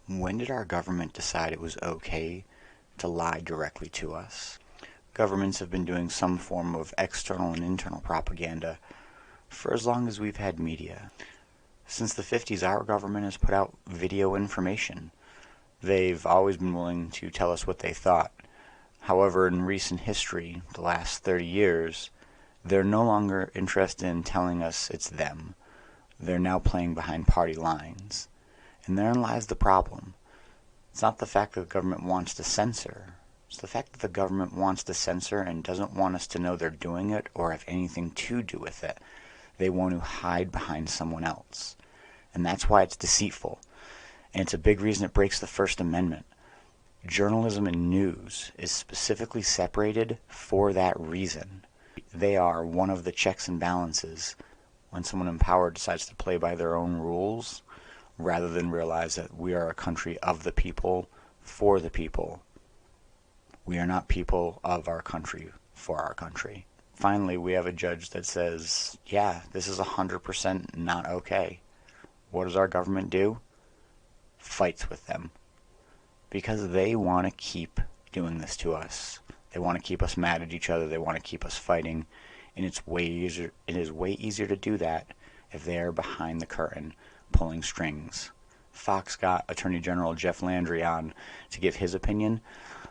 When did our government decide it was okay to lie directly to us? Governments have been doing some form of external and internal propaganda for as long as we've had media. Since the 50s, our government has put out video information. They've always been willing to tell us what they thought. However, in recent history, the last 30 years, they're no longer interested in telling us it's them. They're now playing behind party lines. And therein lies the problem. It's not the fact that the government wants to censor. It's the fact that the government wants to censor and doesn't want us to know they're doing it or have anything to do with it. They want to hide behind someone else. And that's why it's deceitful. And it's a big reason it breaks the First Amendment. Journalism and news is specifically separated for that reason. They are one of the checks and balances when someone in power decides to play by their own rules, rather than realize that we are a country of the people, for the people. We are not people of our country, for our country. Finally, we have a judge that says, yeah, this is 100% not okay. What does our government do? Fights with them. Because they want to keep doing this to us. They want to keep us mad at each other. They want to keep us fighting. And it is way easier to do that if they are behind the curtain, pulling strings. Fox got Attorney General Jeff Landry on to give his opinion.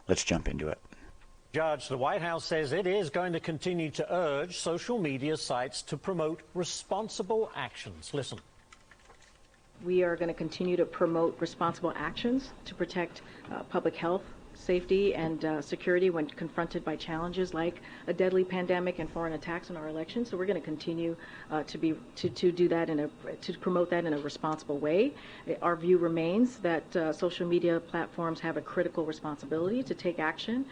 Let's jump into it. Judge, the White House says it is going to continue to urge social media sites to promote responsible actions. Listen. We are going to continue to promote responsible actions to protect public health, safety, and security when confronted by challenges like a deadly pandemic and foreign attacks on our elections. So we're going to continue to do that to promote that in a responsible way. Our view remains that social media platforms have a critical responsibility to take action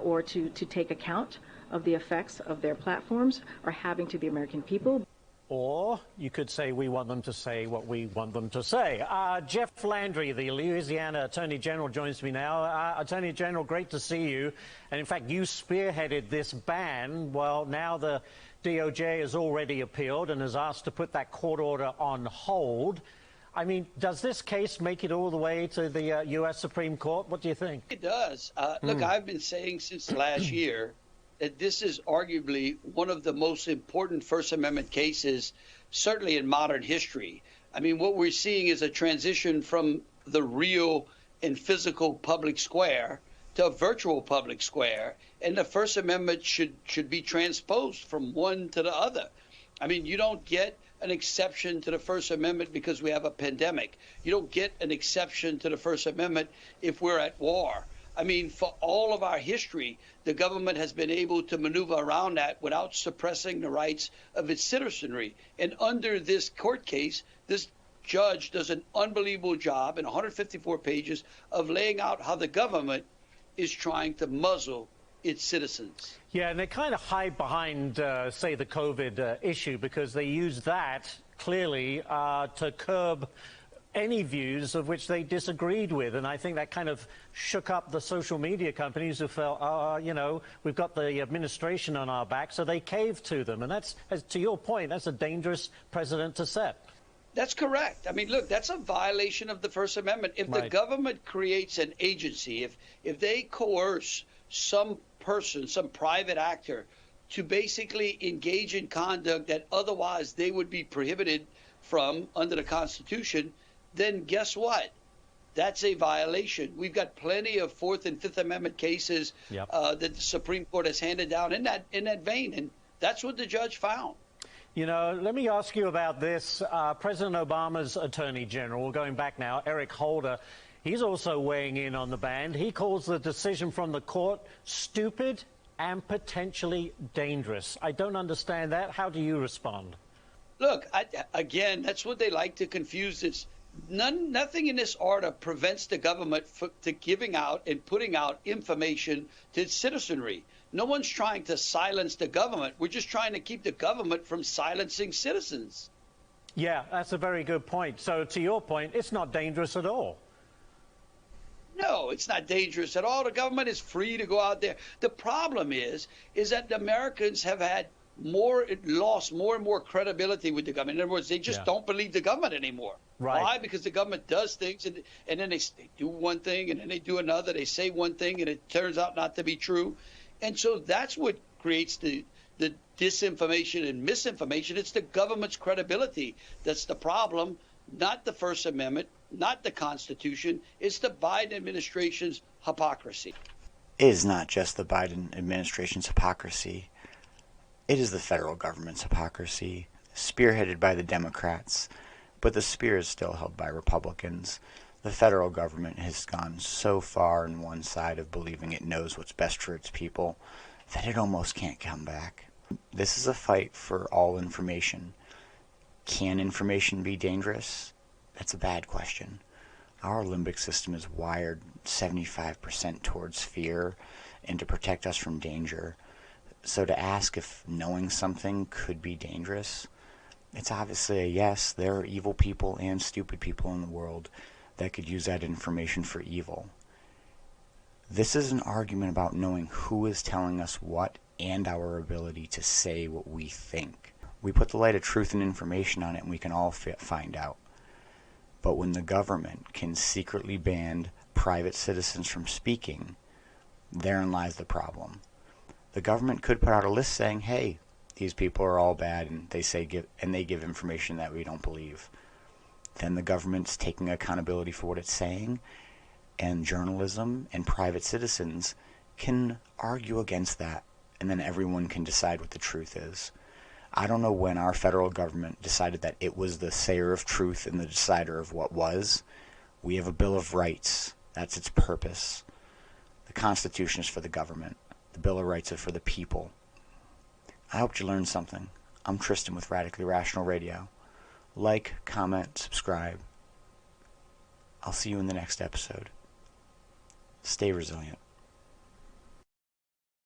or to take account of the effects of their platforms are having to the American people. Or you could say we want them to say what we want them to say. Jeff Landry, the Louisiana Attorney General, joins me now. Attorney General, great to see you. And in fact, you spearheaded this ban. Well, now the DOJ has already appealed and has asked to put that court order on hold. I mean, does this case make it all the way to the U.S. Supreme Court? What do you think? It does. Look, I've been saying since last year that this is arguably one of the most important First Amendment cases, certainly in modern history. I mean, what we're seeing is a transition from the real and physical public square to a virtual public square, and the First Amendment should be transposed from one to the other. I mean, you don't get an exception to the First Amendment because we have a pandemic. You don't get an exception to the First Amendment if we're at war. I mean, for all of our history, the government has been able to maneuver around that without suppressing the rights of its citizenry. And under this court case, this judge does an unbelievable job in 154 pages of laying out how the government is trying to muzzle its citizens. Yeah, and they kind of hide behind, say, the COVID issue because they use that clearly to curb any views of which they disagreed with. And I think that kind of shook up the social media companies who felt, you know, we've got the administration on our back, so they caved to them. And that's, as to your point, that's a dangerous precedent to set. That's correct. I mean, look, that's a violation of the First Amendment. If the government creates an agency, if they coerce some person, some private actor, to basically engage in conduct that otherwise they would be prohibited from under the Constitution, then guess what? That's a violation. We've got plenty of Fourth and Fifth Amendment cases that the Supreme Court has handed down in that vein, and that's what the judge found. You know, let me ask you about this. President Obama's Attorney General, going back now, Eric Holder, he's also weighing in on the ban. He calls the decision from the court stupid and potentially dangerous. I don't understand that. How do you respond? Look, again, that's what they like to confuse this. Nothing in this order prevents the government from giving out and putting out information to its citizenry. No one's trying to silence the government. We're just trying to keep the government from silencing citizens. Yeah, that's a very good point. So to your point, it's not dangerous at all. No, it's not dangerous at all. The government is free to go out there. The problem is that the Americans have lost more and more credibility with the government. In other words, they just don't believe the government anymore. Right. Why? Because the government does things, and then they do one thing, and then they do another. They say one thing, and it turns out not to be true. And so that's what creates the disinformation and misinformation. It's the government's credibility that's the problem, not the First Amendment, not the Constitution. It's the Biden administration's hypocrisy. It is not just the Biden administration's hypocrisy. It is the federal government's hypocrisy, spearheaded by the Democrats, but the spear is still held by Republicans. The federal government has gone so far on one side of believing it knows what's best for its people that it almost can't come back. This is a fight for all information. Can information be dangerous? That's a bad question. Our limbic system is wired 75% towards fear and to protect us from danger. So to ask if knowing something could be dangerous, it's obviously a yes. There are evil people and stupid people in the world that could use that information for evil. This is an argument about knowing who is telling us what and our ability to say what we think. We put the light of truth and information on it and we can all find out. But when the government can secretly ban private citizens from speaking, therein lies the problem. The government could put out a list saying, hey, these people are all bad, and they give information that we don't believe. Then the government's taking accountability for what it's saying, and journalism and private citizens can argue against that, and then everyone can decide what the truth is. I don't know when our federal government decided that it was the sayer of truth and the decider of what was. We have a Bill of Rights. That's its purpose. The Constitution is for the government. The Bill of Rights is for the people. I hope you learned something. I'm Tristan with Radically Rational Radio. Like, comment, subscribe. I'll see you in the next episode. Stay resilient.